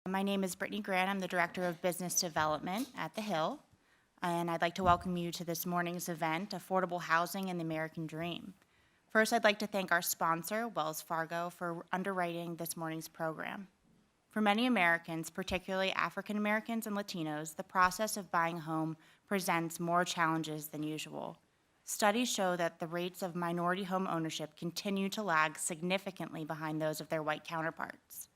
My name is Brittany Grant. I'm the Director of Business Development at The Hill, and I'd like to welcome you to this morning's event, Affordable Housing and the American Dream. First, I'd like to thank our sponsor, Wells Fargo, for underwriting this morning's program. For many Americans, particularly African Americans and Latinos, the process of buying a home presents more challenges than usual. Studies show that the rates of minority home ownership continue to lag significantly behind those of their white counterparts.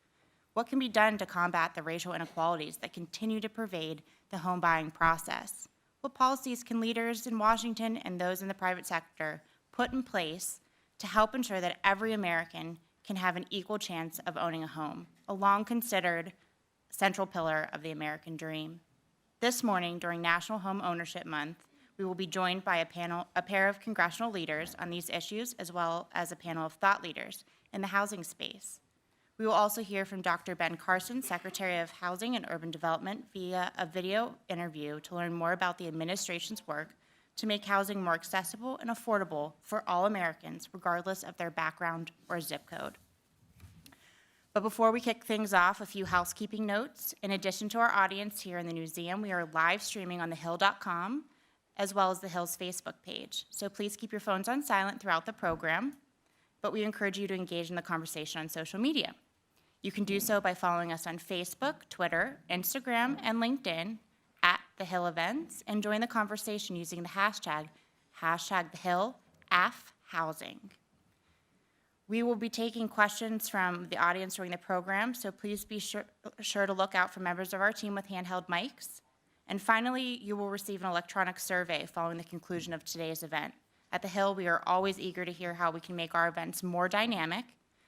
What can be done to combat the racial inequalities that continue to pervade the home buying process? What policies can leaders in Washington and those in the private sector put in place to help ensure that every American can have an equal chance of owning a home, a long considered central pillar of the American dream? This morning, during National Home Ownership Month, we will be joined by a pair of congressional leaders on these issues, as well as a panel of thought leaders in the housing space. We will also hear from Dr. Ben Carson, Secretary of Housing and Urban Development, via a video interview to learn more about the administration's work to make housing more accessible and affordable for all Americans, regardless of their background or zip code. But before we kick things off, a few housekeeping notes. In addition to our audience here in the museum, we are live streaming on thehill.com, as well as the Hill's Facebook page. So please keep your phones on silent throughout the program, but we encourage you to engage in the conversation on social media. You can do so by following us on Facebook, Twitter, Instagram, and LinkedIn at The Hill Events, and join the conversation using the hashtag #TheHillAffHousing. We will be taking questions from the audience during the program, so please be sure to look out for members of our team with handheld mics. And finally, you will receive an electronic survey following the conclusion of today's event. At The Hill, we are always eager to hear how we can make our events more dynamic,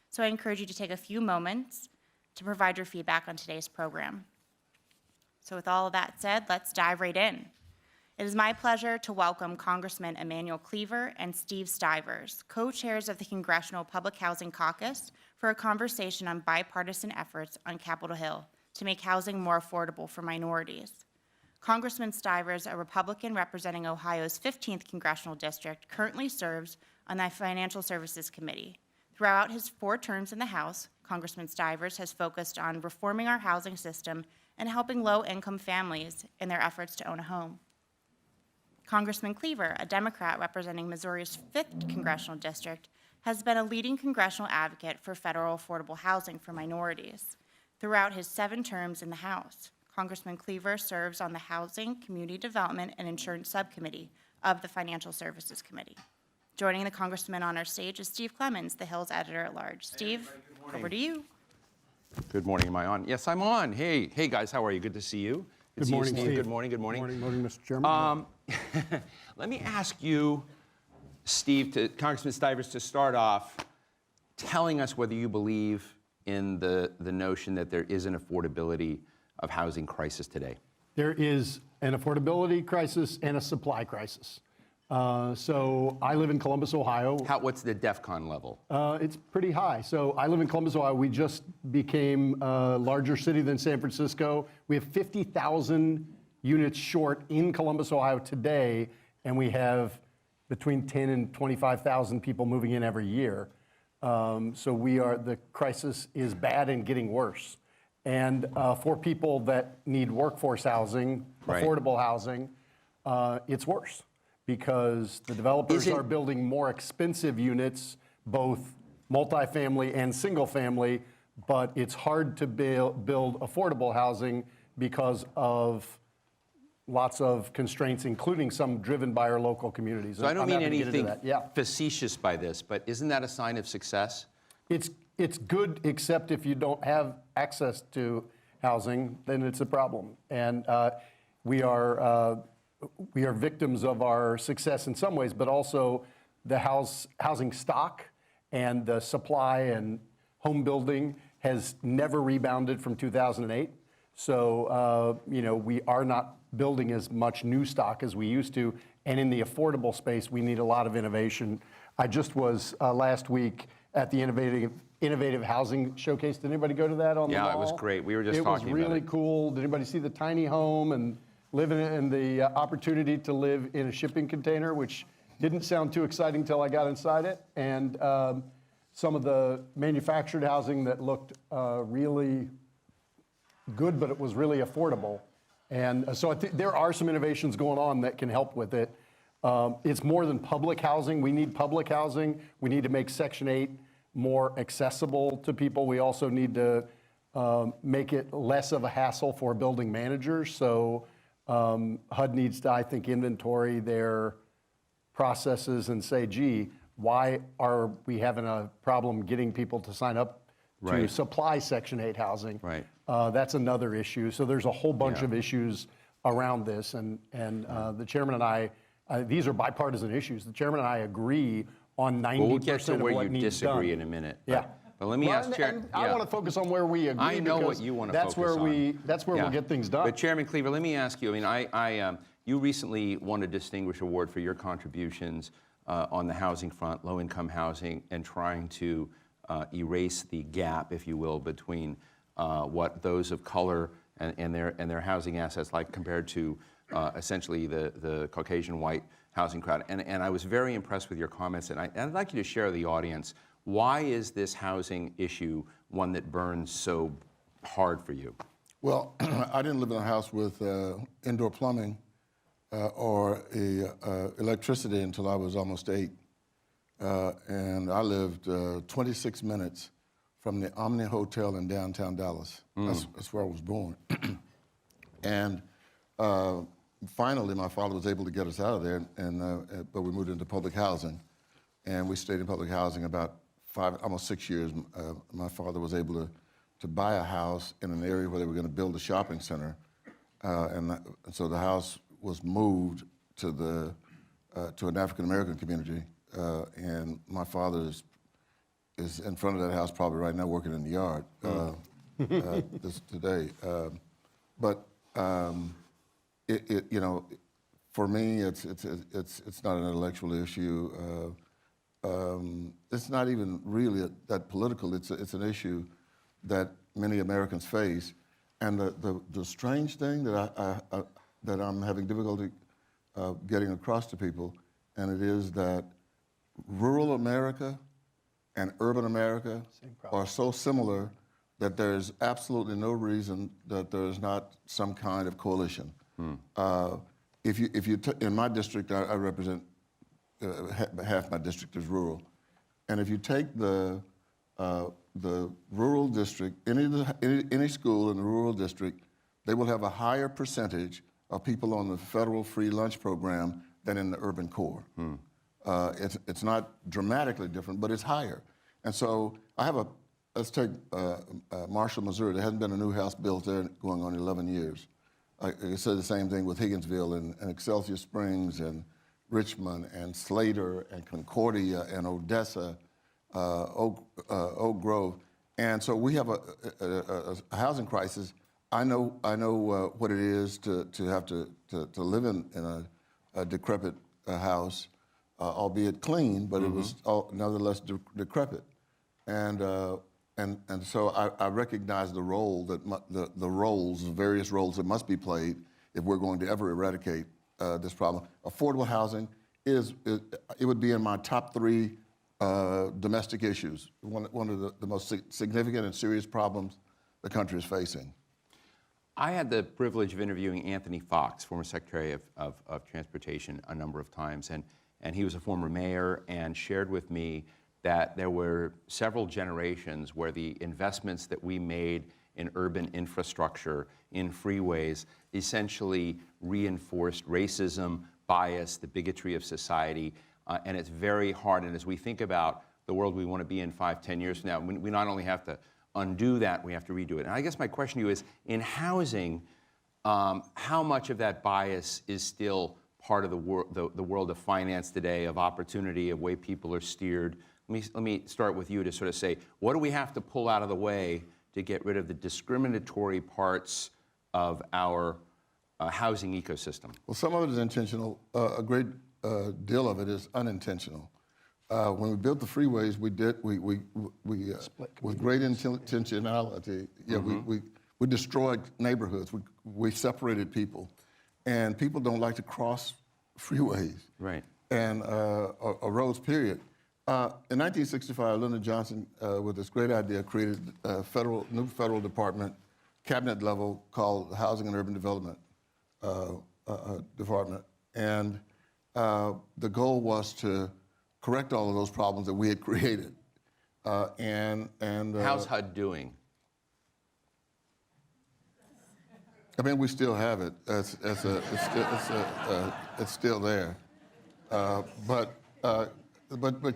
so I encourage you to take a few moments to provide your feedback on today's program. So with all of that said, let's dive right in. It is my pleasure to welcome Congressman Emanuel Cleaver and Steve Stivers, co-chairs of the Congressional Public Housing Caucus, for a conversation on bipartisan efforts on Capitol Hill to make housing more affordable for minorities. Congressman Stivers, a Republican representing Ohio's 15th Congressional District, currently serves on the Financial Services Committee. Throughout his 4 terms in the House, Congressman Stivers has focused on reforming our housing system and helping low-income families in their efforts to own a home. Congressman Cleaver, a Democrat representing Missouri's 5th Congressional District, has been a leading congressional advocate for federal affordable housing for minorities. Throughout his 7 terms in the House, Congressman Cleaver serves on the Housing, Community Development, and Insurance Subcommittee of the Financial Services Committee. Joining the Congressman on our stage is Steve Clemons, the Hill's editor-at-large. Steve, over to you. Good morning. Am I on? Yes, I'm on. Hey guys, how are you? Good to see you. Good morning, Steve. Good morning. Good morning. Good morning, Mr. Chairman. Let me ask you, Steve, Congressman Stivers, to start off, telling us whether you believe in the notion that there is an affordability of housing crisis today. There is an affordability crisis and a supply crisis. So I live in Columbus, Ohio. What's the DEFCON level? It's pretty high. So I live in Columbus, Ohio. We just became a larger city than San Francisco. We have 50,000 units short in Columbus, Ohio today, and we have between 10 and 25,000 people moving in every year. So the crisis is bad and getting worse. And for people that need workforce housing, affordable housing, it's worse, because the developers are building more expensive units, both multifamily and single family, but it's hard to build affordable housing because of lots of constraints, including some driven by our local communities. So I don't mean anything facetious by this, but isn't that a sign of success? It's good, except if you don't have access to housing, then it's a problem. And we are victims of our success in some ways, but also the housing stock and the supply and home building has never rebounded from 2008. So, we are not building as much new stock as we used to. And in the affordable space, we need a lot of innovation. I just was last week at the Innovative Housing Showcase. Did anybody go to that on the mall? Yeah, it was great. We were just talking about it. It was really cool. Did anybody see the tiny home and living in the opportunity to live in a shipping container, which didn't sound too exciting until I got inside it? And some of the manufactured housing that looked really good, but it was really affordable. And so I think there are some innovations going on that can help with it. It's more than public housing. We need public housing. We need to make Section 8 more accessible to people. We also need to make it less of a hassle for building managers. So HUD needs to, I think, inventory their processes and say, gee, why are we having a problem getting people to sign up to Right. supply Section 8 housing? Right. That's another issue. So there's a whole bunch of issues around this. And the chairman and I, these are bipartisan issues. The chairman and I agree on 90% Well, we'll get to of where what you needs disagree done. in a minute. Yeah. But let me Well, ask Chair. and I want to focus on where we agree. I know what because you want to that's focus where on. That's where we'll get things done. But Chairman Cleaver, let me ask you. I mean, you recently won a distinguished award for your contributions on the housing front, low-income housing, and trying to erase the gap, if you will, between what those of color and their housing assets like compared to essentially the Caucasian white housing crowd. And I was very impressed with your comments, and I'd like you to share with the audience, why is this housing issue one that burns so hard for you? Well, I didn't live in a house with indoor plumbing or electricity until I was almost 8. And I lived 26 minutes from the Omni Hotel in downtown Dallas. That's where I was born. And finally, my father was able to get us out of there, but we moved into public housing. And we stayed in public housing about almost 6 years. My father was able to buy a house in an area where they were going to build a shopping center. And so the house was moved to an African-American community. And my father is in front of that house probably right now working in the yard today. But you know, for me, it's not an intellectual issue. It's not even really that political. It's an issue that many Americans face. And the strange thing that I'm having difficulty getting across to people, and it is that rural America and urban America are so similar that there's absolutely no reason that there's not some kind of coalition. In my district, I represent half my district is rural, and if you take the rural district, any school in the rural district, they will have a higher percentage of people on the federal free lunch program than in the urban core. It's not dramatically different, but it's higher. And so let's take Marshall, Missouri. There hasn't been a new house built there going on 11 years. I said the same thing with Higginsville and Excelsior Springs and Richmond and Slater and Concordia and Odessa, Oak Grove. And so we have a housing crisis. I know what it is to have to live in a decrepit house, albeit clean, but it was nonetheless decrepit. And so I recognize the role that the various roles that must be played if we're going to ever eradicate this problem. Affordable housing it would be in my top 3 domestic issues. One of the most significant and serious problems the country is facing. I had the privilege of interviewing Anthony Fox, former Secretary of Transportation, a number of times, and he was a former mayor and shared with me that there were several generations where the investments that we made in urban infrastructure, in freeways, essentially reinforced racism, bias, the bigotry of society, and it's very hard. And as we think about the world we want to be in 5, 10 years from now, we not only have to undo that, we have to redo it. And I guess my question to you is, in housing, how much of that bias is still part of the world of finance today, of opportunity, of way people are steered? Let me start with you to sort of say, what do we have to pull out of the way to get rid of the discriminatory parts of our housing ecosystem? Well, some of it is intentional. A great deal of it is unintentional. When we built the freeways, we with great intentionality. Yeah, we destroyed neighborhoods. We separated people, and people don't like to cross freeways. Right. And or roads. Period. In 1965, Lyndon Johnson, with this great idea, created a new federal department cabinet level called Housing and Urban Development Department. And the goal was to correct all of those problems that we had created. How's HUD doing? I mean, we still have it. It's still there. But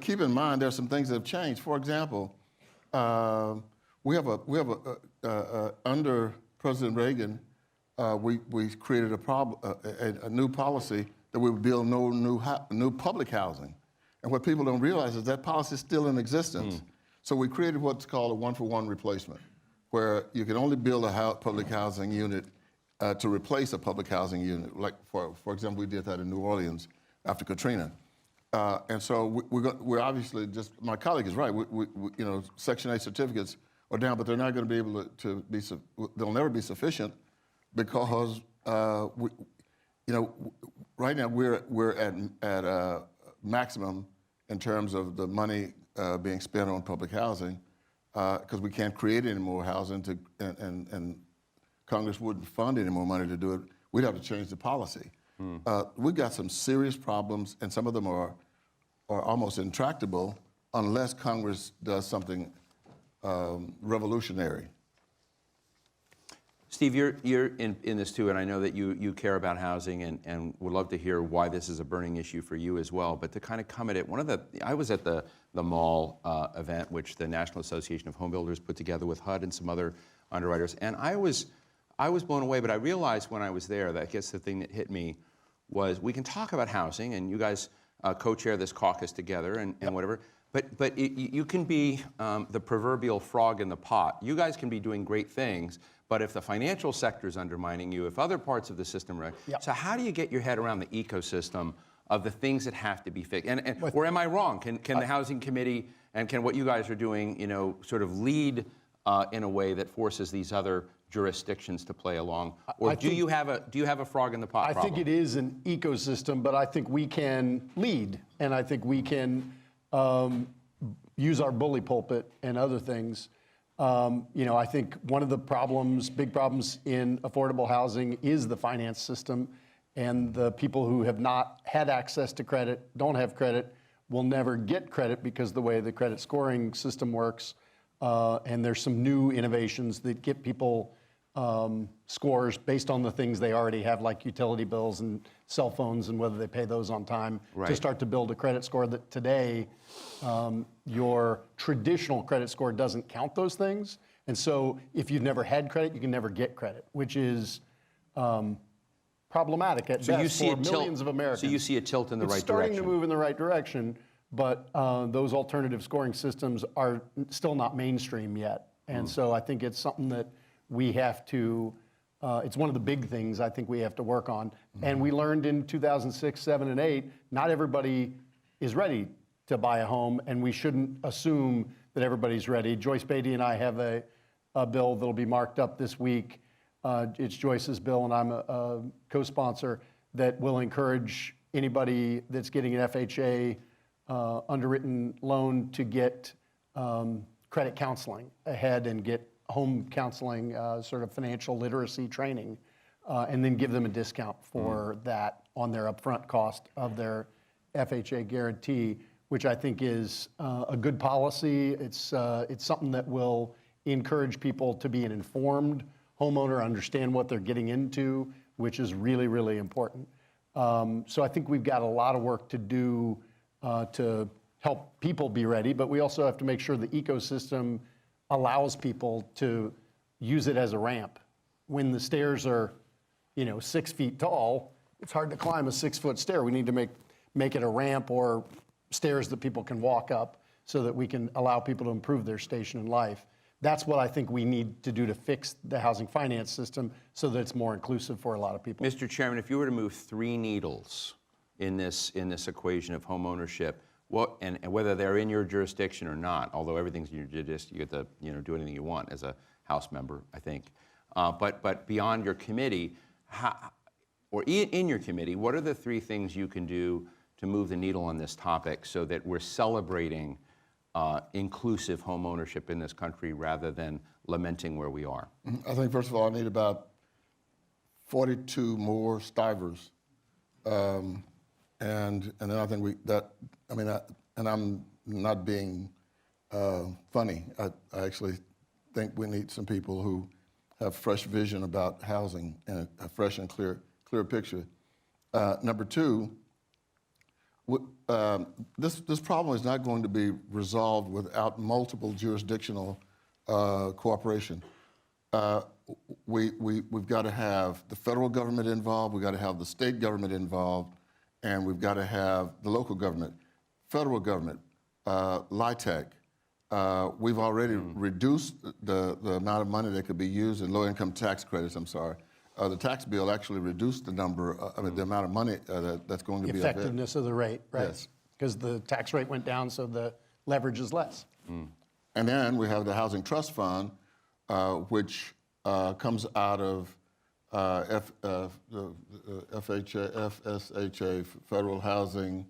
keep in mind, there's some things that have changed. For example, we have under President Reagan, we created a new policy that we would build no new public housing. And what people don't realize is that policy is still in existence. So we created what's called a one-for-one replacement, where you can only build a public housing unit to replace a public housing unit. Like, for example, we did that in New Orleans after Katrina. And so we're obviously just, my colleague is right, you know, Section 8 certificates are down, but they're not going to be able to be, they'll never be sufficient because, you know, right now we're at maximum in terms of the money being spent on public housing because we can't create any more housing and Congress wouldn't fund any more money to do it. We'd have to change the policy. We've got some serious problems, and some of them are almost intractable unless Congress does something revolutionary. Steve, you're in this too, and I know that you care about housing and would love to hear why this is a burning issue for you as well. But to kind of come at it, I was at the mall event, which the National Association of Home Builders put together with HUD and some other underwriters, and I was blown away. But I realized when I was there that I guess the thing that hit me was we can talk about housing, and you guys co-chair this caucus together and whatever. But you can be the proverbial frog in the pot. You guys can be doing great things. But if the financial sector is undermining you, if other parts of the system are, so how do you get your head around the ecosystem of the things that have to be fixed? Or am I wrong? Can the Housing Committee and can what you guys are doing, you know, sort of lead in a way that forces these other jurisdictions to play along? Or do you have a frog in the pot problem? I think it is an ecosystem, but I think we can lead, and I think we can use our bully pulpit and other things. You know, I think one of the big problems in affordable housing is the finance system, and the people who have not had access to credit, don't have credit, will never get credit because the way the credit scoring system works. And there's some new innovations that get people scores based on the things they already have, like utility bills and cell phones and whether they pay those on time, to start to build a credit score that today your traditional credit score doesn't count those things. And so if you've never had credit, you can never get credit, which is problematic at best for millions of Americans. So you see a tilt in the right direction. It's starting to move in the right direction, but those alternative scoring systems are still not mainstream yet. And so I think it's something that we have to, it's one of the big things I think we have to work on. And we learned in 2006, 7, and 8, not everybody is ready to buy a home, and we shouldn't assume that everybody's ready. Joyce Beatty and I have a bill that'll be marked up this week. It's Joyce's bill, and I'm a co-sponsor, that will encourage anybody that's getting an FHA underwritten loan to get credit counseling ahead and get home counseling, sort of financial literacy training, and then give them a discount for that on their upfront cost of their FHA guarantee, which I think is a good policy. It's something that will encourage people to be an informed homeowner, understand what they're getting into, which is really, really important. So I think we've got a lot of work to do to help people be ready, but we also have to make sure the ecosystem allows people to use it as a ramp. When the stairs are, 6 feet tall, it's hard to climb a 6-foot stair. We need to make it a ramp or stairs that people can walk up so that we can allow people to improve their station in life. That's what I think we need to do to fix the housing finance system so that it's more inclusive for a lot of people. Mr. Chairman, if you were to move 3 needles in this equation of home ownership, and whether they're in your jurisdiction or not, although everything's in your jurisdiction, you get to do anything you want as a House member, I think. But beyond your committee, or in your committee, what are the 3 things you can do to move the needle on this topic so that we're celebrating inclusive home ownership in this country rather than lamenting where we are? I think, first of all, I need about 42 more Stivers. And then I think and I'm not being funny. I actually think we need some people who have fresh vision about housing and a fresh and clear picture. Number two, this problem is not going to be resolved without multiple jurisdictional cooperation. We've got to have the federal government involved, we've got to have the state government involved, and we've got to have the local government. Federal government, LIHTC, we've already reduced the amount of money that could be used in low-income tax credits, the tax bill actually reduced the number, the amount of money that's going to be available. Effectiveness of the rate, right? Yes. Because the tax rate went down, so the leverage is less. And then we have the Housing Trust Fund, which comes out of the FSHA, Federal Housing,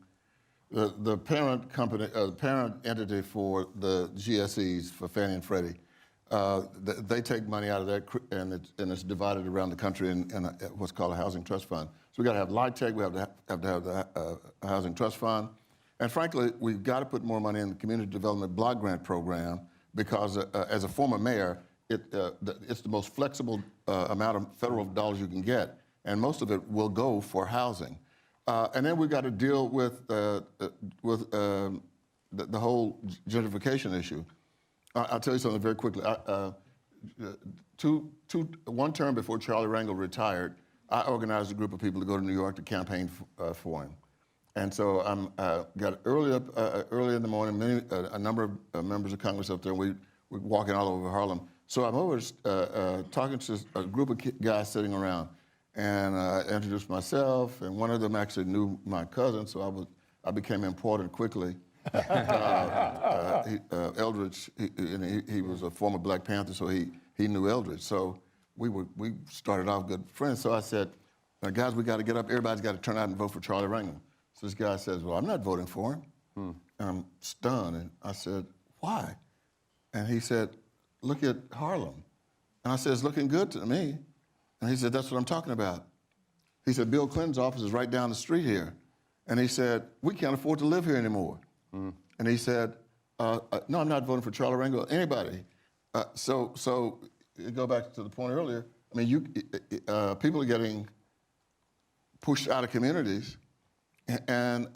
the parent company, parent entity for the GSEs, for Fannie and Freddie. They take money out of that, and it's divided around the country in what's called a housing trust fund. So we got to have LIHTC, we have to have the housing trust fund, and frankly, we've got to put more money in the community development block grant program because, as a former mayor, it's the most flexible amount of federal dollars you can get, and most of it will go for housing. And then we've got to deal with the whole gentrification issue. I'll tell you something very quickly. One term before Charlie Rangel retired, I organized a group of people to go to New York to campaign for him. And so I got early in the morning, a number of members of Congress up there, and we were walking all over Harlem. So I'm over talking to a group of guys sitting around, and I introduced myself, and one of them actually knew my cousin, so I became important quickly. Eldridge, he was a former Black Panther, so he knew Eldridge. So we started off good friends. So I said, guys, we got to get up. Everybody's got to turn out and vote for Charlie Rangel. So this guy says, well, I'm not voting for him. And I'm stunned. And I said, why? And he said, look at Harlem. And I said, it's looking good to me. And he said, that's what I'm talking about. He said, Bill Clinton's office is right down the street here. And he said, we can't afford to live here anymore. And he said, no, I'm not voting for Charlie Rangel, anybody. So you go back to the point earlier, I mean, people are getting pushed out of communities, and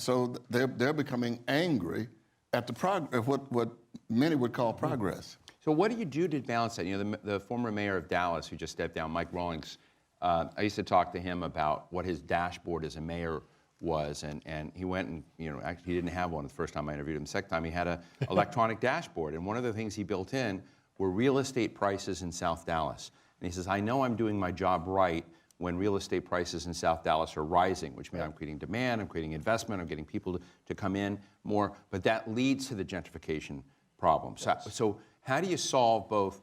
so they're becoming angry at what many would call progress. So what do you do to balance that? You know, the former mayor of Dallas who just stepped down, Mike Rawlings, I used to talk to him about what his dashboard as a mayor was, and he went and, actually he didn't have one the first time I interviewed him. The second time he had an electronic dashboard, and one of the things he built in were real estate prices in South Dallas. And he says, I know I'm doing my job right when real estate prices in South Dallas are rising, which means I'm creating demand, I'm creating investment, I'm getting people to come in more, but that leads to the gentrification problem. Yes. So how do you solve both,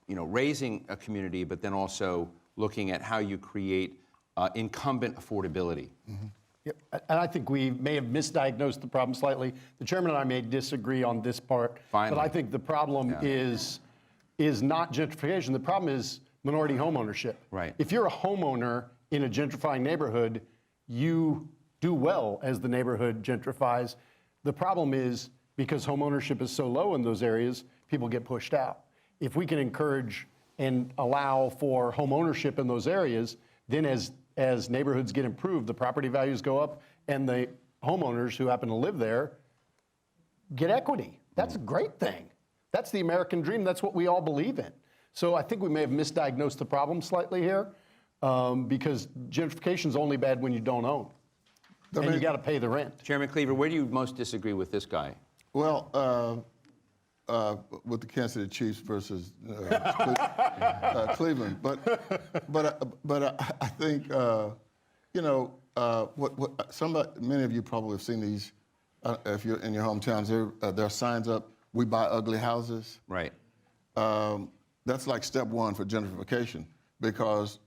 raising a community, but then also looking at how you create incumbent affordability? Mm-hmm. Yep. And I think we may have misdiagnosed the problem slightly. The chairman and I may disagree on this part, Finally. but I think the problem is not gentrification. The problem is minority home ownership. Right. If you're a homeowner in a gentrifying neighborhood, you do well as the neighborhood gentrifies. The problem is because home ownership is so low in those areas, people get pushed out. If we can encourage and allow for home ownership in those areas, then as neighborhoods get improved, the property values go up, and the homeowners who happen to live there get equity. That's a great thing. That's the American dream. That's what we all believe in. So I think we may have misdiagnosed the problem slightly here, because gentrification is only bad when you don't own, and you got to pay the rent. Chairman Cleaver, where do you most disagree with this guy? Well, with the Kansas City Chiefs versus Cleveland, but I think many of you probably have seen these. If you're in your hometowns, there are signs up. We buy ugly houses. Right. That's like step one for gentrification, because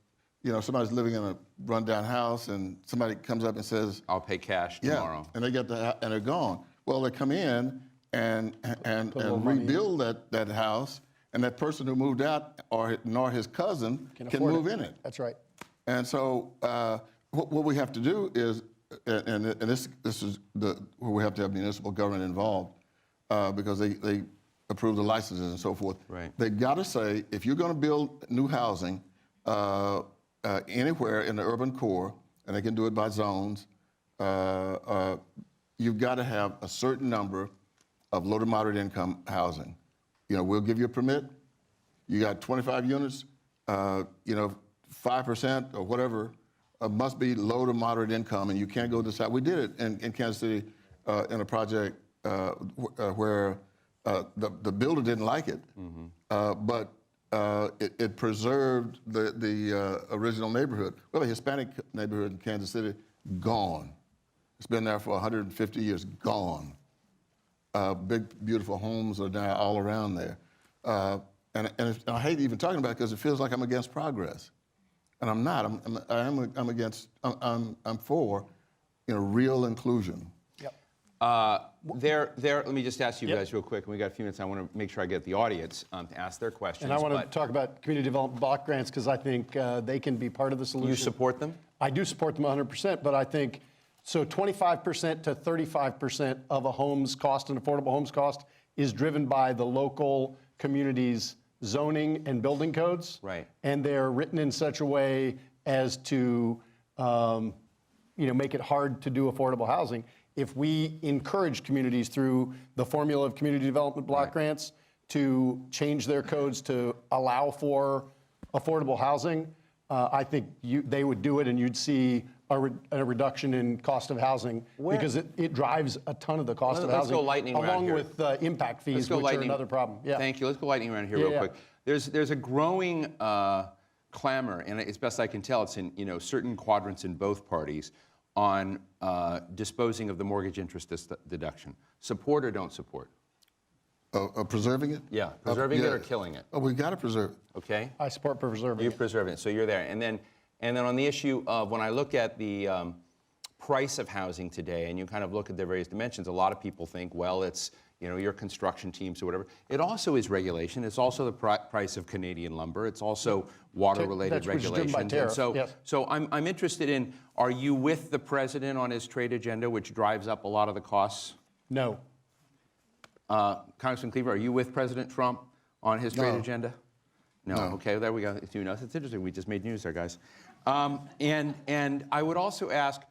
somebody's living in a rundown house and somebody comes up and says, I'll pay cash tomorrow. Yeah, and they get and they're gone. Well, they come in and rebuild that house, and that person who moved out nor his cousin can move in it. That's right. And so what we have to do is, and this is where we have to have municipal government involved, because they approve the licenses and so forth. Right. They got to say, if you're going to build new housing anywhere in the urban core, and they can do it by zones, you've got to have a certain number of low to moderate income housing. We'll give you a permit. You got 25 units, 5% or whatever must be low to moderate income, and you can't go this out. We did it in Kansas City in a project where the builder didn't like it, but it preserved the original neighborhood. Well, a Hispanic neighborhood in Kansas City, gone. It's been there for 150 years, gone. Big, beautiful homes are now all around there. And I hate even talking about it because it feels like I'm against progress. And I'm not. I'm for real inclusion. Yep. Let me just ask you guys real quick, and we got a few minutes. I want to make sure I get the audience to ask their questions. And I want to talk about community development block grants because I think they can be part of the solution. You support them? I do support them 100%, but I think, 25% to 35% of a home's cost, an affordable home's cost, is driven by the local community's zoning and building codes. Right. And they're written in such a way as to, make it hard to do affordable housing. If we encourage communities through the formula of community development block grants to change their codes to allow for affordable housing, I think they would do it, and you'd see a reduction in cost of housing because it drives a ton of the cost of housing, go lightning round along here. with impact fees, which are another problem. Yeah. Thank you. Let's go lightning round here real quick. There's a growing clamor, and as best I can tell, it's in certain quadrants in both parties on disposing of the mortgage interest deduction. Support or don't support? Preserving it? Yeah, preserving it or killing it. Oh, we got to preserve it. Okay. I support preserving You it. preserve it, so you're there. And then on the issue of when I look at the price of housing today, and you kind of look at the various dimensions, a lot of people think, well, it's your construction teams or whatever. It also is regulation. It's also the price of Canadian lumber. It's also water-related regulations. By tariff, So I'm interested in, are you with the president on his trade agenda, which drives up a lot of the costs? No. Congressman Cleaver, are you with President Trump on his trade agenda? No. Okay, there we go. It's interesting. We just made news there, guys. And I would also ask,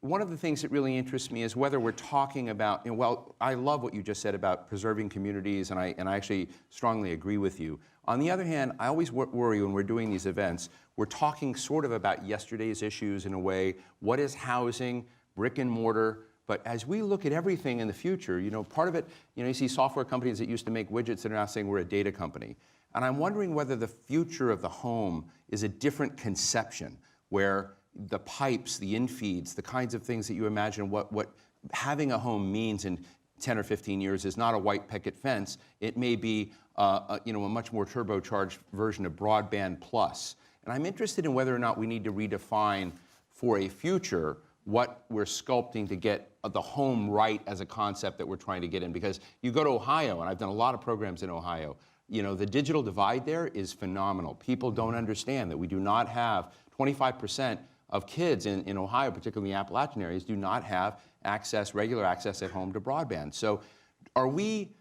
one of the things that really interests me is whether we're talking about, well, I love what you just said about preserving communities, and I actually strongly agree with you. On the other hand, I always worry when we're doing these events, we're talking sort of about yesterday's issues in a way. What is housing, brick and mortar? But as we look at everything in the future, part of it, you see software companies that used to make widgets that are now saying we're a data company. And I'm wondering whether the future of the home is a different conception, where the pipes, the infeeds, the kinds of things that you imagine what having a home means in 10 or 15 years is not a white picket fence. It may be a much more turbocharged version of broadband plus. And I'm interested in whether or not we need to redefine for a future what we're sculpting to get the home right as a concept that we're trying to get in. Because you go to Ohio, and I've done a lot of programs in Ohio, the digital divide there is phenomenal. People don't understand that we do not have 25% of kids in Ohio, particularly in the Appalachian areas, do not have regular access at home to broadband. So are we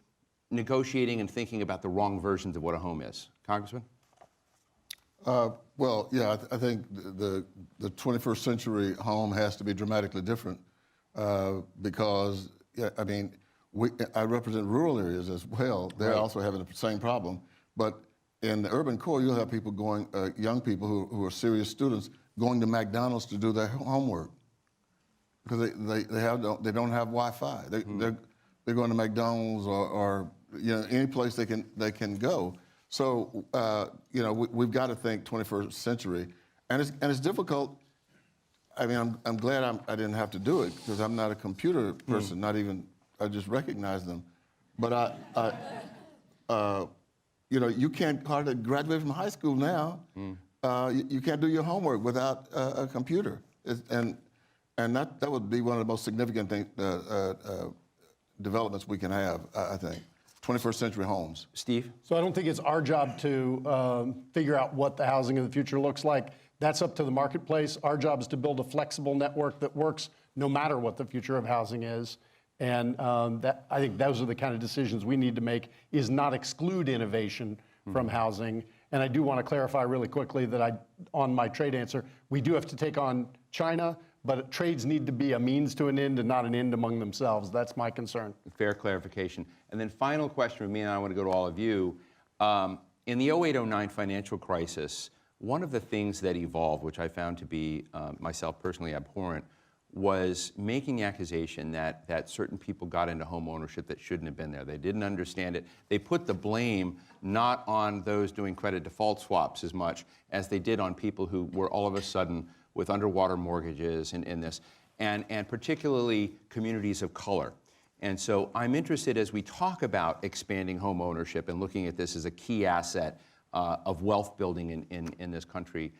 negotiating and thinking about the wrong versions of what a home is? Congressman? Well, yeah, I think the 21st century home has to be dramatically different because, I represent rural areas as well. They're also having the same problem. But in the urban core, you'll have people young people who are serious students going to McDonald's to do their homework because they don't have Wi-Fi. They're going to McDonald's or any place they can go. So we've got to think 21st century, and it's difficult. I'm glad I didn't have to do it because I'm not a computer person. Not even I just recognize them, but you can't hardly graduate from high school now. You can't do your homework without a computer, and that would be one of the most significant developments we can have, I think. 21st century homes. Steve? So I don't think it's our job to figure out what the housing of the future looks like. That's up to the marketplace. Our job is to build a flexible network that works no matter what the future of housing is. And I think those are the kind of decisions we need to make, is not exclude innovation from housing. And I do want to clarify really quickly that on my trade answer, we do have to take on China, but trades need to be a means to an end and not an end among themselves. That's my concern. Fair clarification. And then final question from me, and I want to go to all of you. In the 08-09 financial crisis, one of the things that evolved, which I found to be myself personally abhorrent, was making the accusation that certain people got into home ownership that shouldn't have been there. They didn't understand it. They put the blame not on those doing credit default swaps as much as they did on people who were all of a sudden with underwater mortgages and this, and particularly communities of color. And so I'm interested, as we talk about expanding home ownership and looking at this as a key asset of wealth building in this country,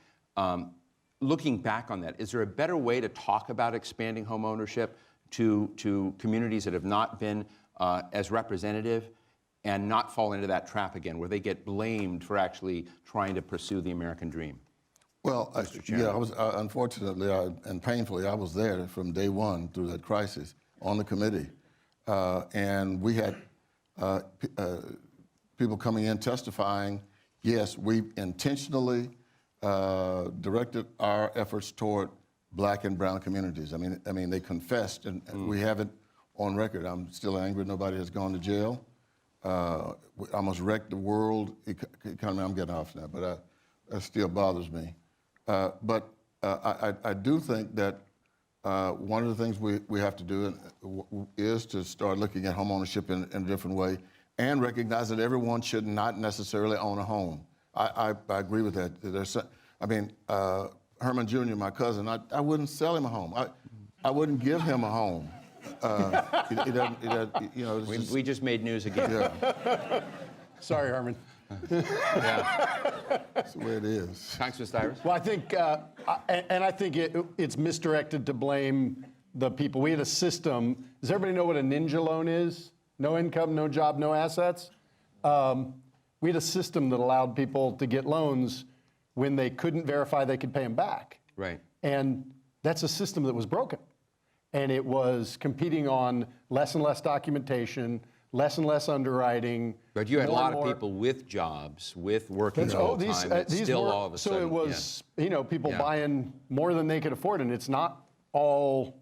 looking back on that, is there a better way to talk about expanding home ownership to communities that have not been as representative and not fall into that trap again, where they get blamed for actually trying to pursue the American dream? Well, yeah, I was unfortunately and painfully, I was there from day one through that crisis on the committee. And we had people coming in testifying, yes, we intentionally directed our efforts toward black and brown communities. I mean, they confessed, and we have it on record. I'm still angry nobody has gone to jail. We almost wrecked the world economy. I'm getting off now, but that still bothers me. But I do think that one of the things we have to do is to start looking at home ownership in a different way and recognize that everyone should not necessarily own a home. I agree with that. Herman Jr., my cousin, I wouldn't sell him a home. I wouldn't give him a home. He doesn't, We just made news again. yeah, Sorry, Herman. Yeah. that's the way it is. Congressman Stivers? Well, I think, I think it's misdirected to blame the people. We had a system. Does everybody know what a ninja loan is? No income, no job, no assets. We had a system that allowed people to get loans when they couldn't verify they could pay them back. Right. And that's a system that was broken. And it was competing on less and less documentation, less and less underwriting. But you had a more lot and of more- people with jobs, with working full time, that still were, all of a sudden. So it was, people Yeah. buying more than they could afford, and it's not all.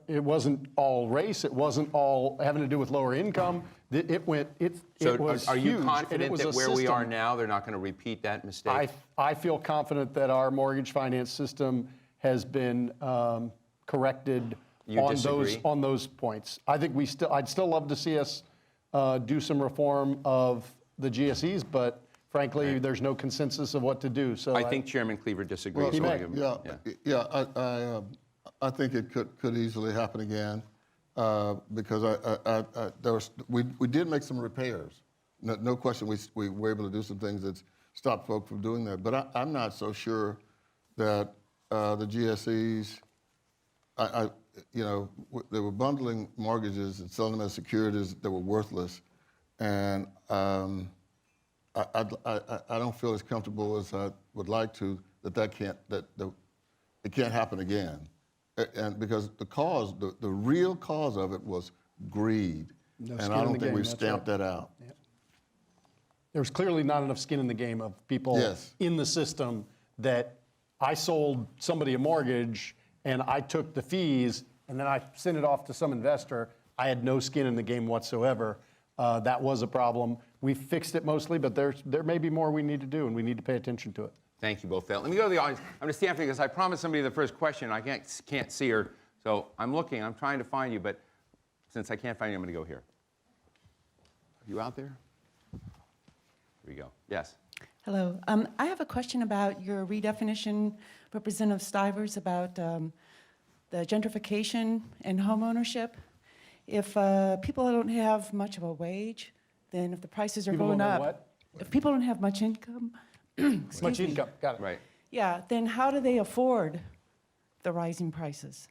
It wasn't all race. It wasn't all having to do with lower income. It was are you huge, and it confident was that a where we are system. now, they're not going to repeat that mistake? I feel confident that our mortgage finance system has been corrected You disagree? on those points. I think I'd still love to see us do some reform of the GSEs, but frankly, there's no consensus of what to do. So I think Chairman Cleaver disagrees. he so may. I'll give him- I think it could easily happen again because we did make some repairs. No question, we were able to do some things that stopped folk from doing that. But I'm not so sure that the GSEs, they were bundling mortgages and selling them as securities that were worthless, and I don't feel as comfortable as I would like to that it can't happen again. And because the real cause of it was greed, and skin I in don't the think game, we've that's stamped right. that out. There was clearly not enough skin in the game of people Yes. in the system that I sold somebody a mortgage and I took the fees and then I sent it off to some investor. I had no skin in the game whatsoever. That was a problem. We fixed it mostly, but there may be more we need to do, and we need to pay attention to it. Thank you both. Let me go to the audience. I'm going to stand for you because I promised somebody the first question. I can't see her, so I'm looking. I'm trying to find you, but since I can't find you, I'm going to go here. Are you out there? Here we go. Yes. Hello. I have a question about your redefinition, Representative Stivers, about the gentrification and homeownership. If people don't have much of a wage, then if the prices are People going don't up, have what? if people don't have much income, Much income, got it. Right. yeah, then how do they afford the rising prices?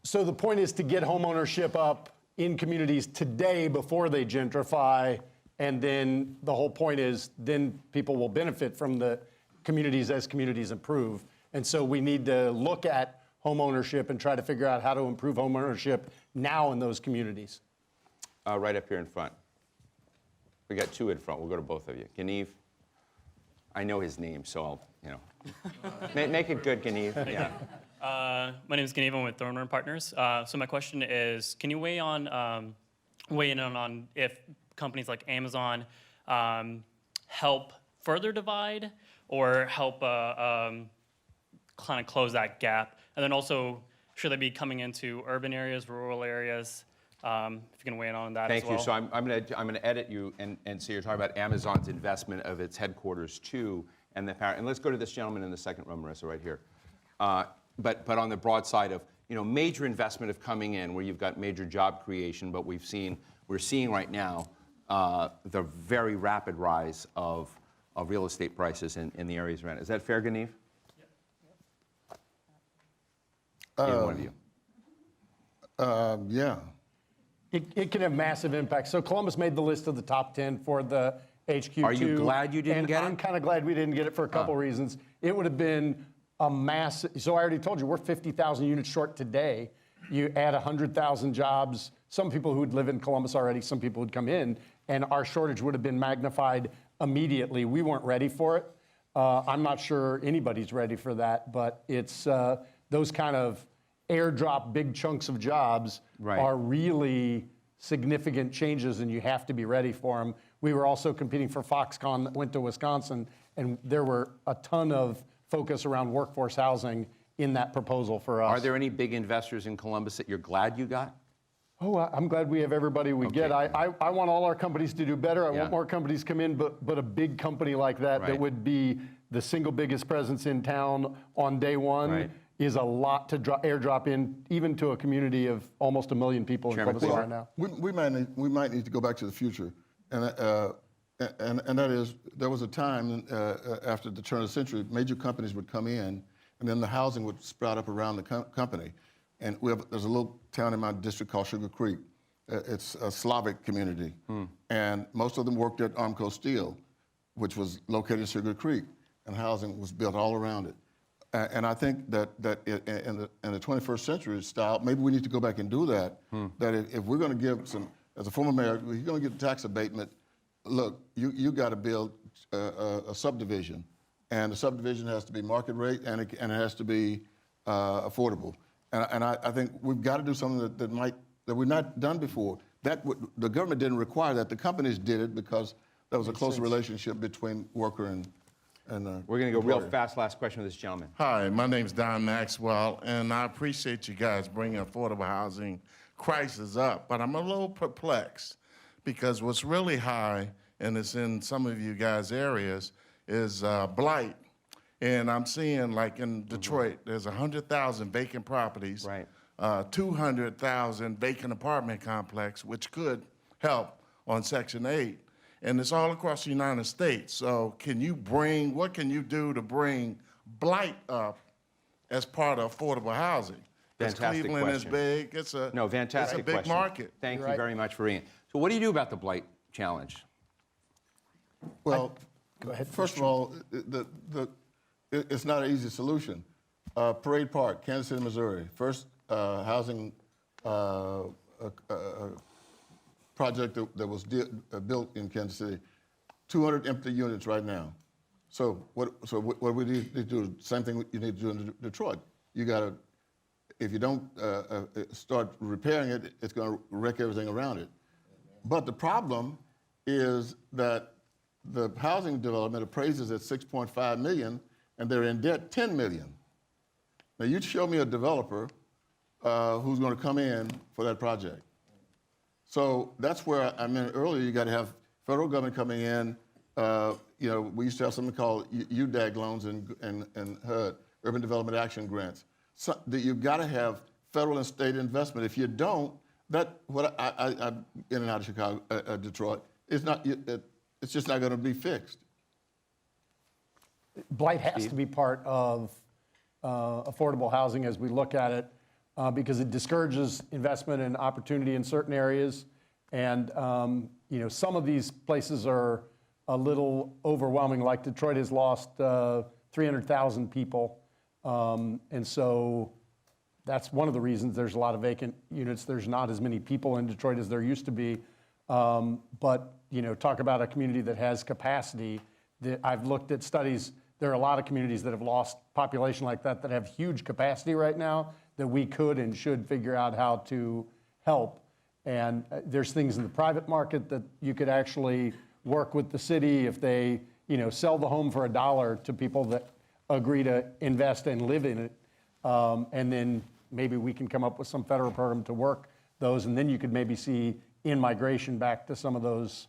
So the point is to get homeownership up in communities today before they gentrify, and then the whole point is then people will benefit from the communities as communities improve. And so we need to look at homeownership and try to figure out how to improve homeownership now in those communities. Right up here in front. We got two in front. We'll go to both of you. Ganev, I know his name, so I'll, make it good, Ganev. Yeah. My name is Ganev. I'm with Thornburn Partners. So my question is, can you weigh in on if companies like Amazon help further divide or help kind of close that gap? And then also, should they be coming into urban areas, rural areas? If you can weigh in on that as well. Thank you. So I'm going to edit you and so you're talking about Amazon's investment of its headquarters too, and the power. And let's go to this gentleman in the second row, Marissa, right here. But on the broad side of major investment of coming in, where you've got major job creation, but we're seeing right now the very rapid rise of real estate prices in the areas around. Is that fair, Ganev? Either one of you. Yeah. It can have massive impact. So Columbus made the list of the top 10 for the HQ2. Are you glad you didn't get it? I'm kind of glad we didn't get it for a couple reasons. It would have been a massive, so I already told you, we're 50,000 units short today. You add 100,000 jobs, some people who would live in Columbus already, some people would come in, and our shortage would have been magnified immediately. We weren't ready for it. I'm not sure anybody's ready for that, but it's those kind of airdrop big chunks of jobs are really significant changes, and you have to be ready for them. We were also competing for Foxconn that went to Wisconsin, and there were a ton of focus around workforce housing in that proposal for us. Are there any big investors in Columbus that you're glad you got? Oh, I'm glad we have everybody we get. I want all our companies to do better. I want more companies come in, but a big company like that that would be the single biggest presence in town on day one is a lot to airdrop in, even to a community of almost 1 million people in Columbus right now. We might need to go back to the future, and that is, there was a time after the turn of the century, major companies would come in, and then the housing would sprout up around the company. And there's a little town in my district called Sugar Creek. It's a Slavic community, and most of them worked at Armco Steel, which was located in Sugar Creek, and housing was built all around it. And I think that in the 21st century style, maybe we need to go back and do that. That if we're going to give some, as a former mayor, if you're going to get tax abatement, look, you got to build a subdivision, and the subdivision has to be market rate, and it has to be affordable. And I think we've got to do something that we've not done before. The government didn't require that. The companies did it because there was a closer relationship between worker and We're going to go real fast. Last question with this gentleman. Hi, my name's Don Maxwell, and I appreciate you guys bringing affordable housing crisis up, but I'm a little perplexed because what's really high, and it's in some of you guys' areas, is blight. And I'm seeing, like in Detroit, there's 100,000 vacant properties, 200,000 vacant apartment complex, which could help on Section 8. And it's all across the United States. So what can you do to bring blight up as part of affordable housing? Fantastic Cleveland question. is big. It's a fantastic big question. market. Thank you very much for being. So what do you do about the blight challenge? Well, first of all, it's not an easy solution. Parade Park, Kansas City, Missouri, first housing project that was built in Kansas City, 200 empty units right now. So what we need to do, same thing you need to do in Detroit. You got to, if you don't start repairing it, it's going to wreck everything around it. But the problem is that the housing development appraises at $6.5 million, and they're in debt $10 million. Now you show me a developer who's going to come in for that project. So that's where I meant earlier. You got to have federal government coming in. We used to have something called UDAG loans and HUD, Urban Development Action Grants. So that you've got to have federal and state investment. If you don't, I'm in and out of Chicago, Detroit. It's just not going to be fixed. Blight has to be part of affordable housing as we look at it. because it discourages investment and opportunity in certain areas. And some of these places are a little overwhelming, like Detroit has lost 300,000 people. And so that's one of the reasons there's a lot of vacant units. There's not as many people in Detroit as there used to be. But talk about a community that has capacity. I've looked at studies. There are a lot of communities that have lost population like that have huge capacity right now that we could and should figure out how to help. And there's things in the private market that you could actually work with the city if they, sell the home for $1 to people that agree to invest and live in it. And then maybe we can come up with some federal program to work those. And then you could maybe see in-migration back to some of those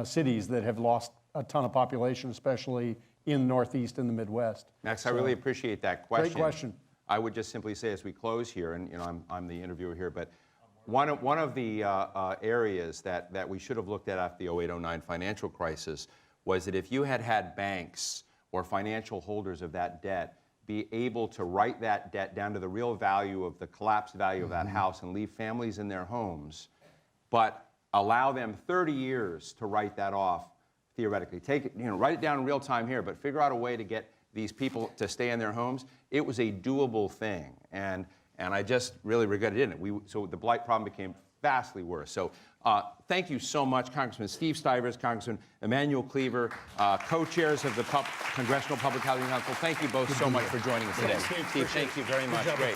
cities that have lost a ton of population, especially in the Northeast and the Midwest. Max, I really appreciate that question. Great question. I would just simply say as we close here, and I'm the interviewer here, but one of the areas that we should have looked at after the 08-09 financial crisis was that if you had banks or financial holders of that debt be able to write that debt down to the real value of the collapsed value of that house and leave families in their homes, but allow them 30 years to write that off theoretically. Take it, write it down in real time here, but figure out a way to get these people to stay in their homes. It was a doable thing, and I just really regret it didn't. So the blight problem became vastly worse. So thank you so much, Congressman Steve Stivers, Congressman Emanuel Cleaver, co-chairs of the Congressional Public Housing Council. Thank you both so much for joining us today. Steve, thank you very much. Great.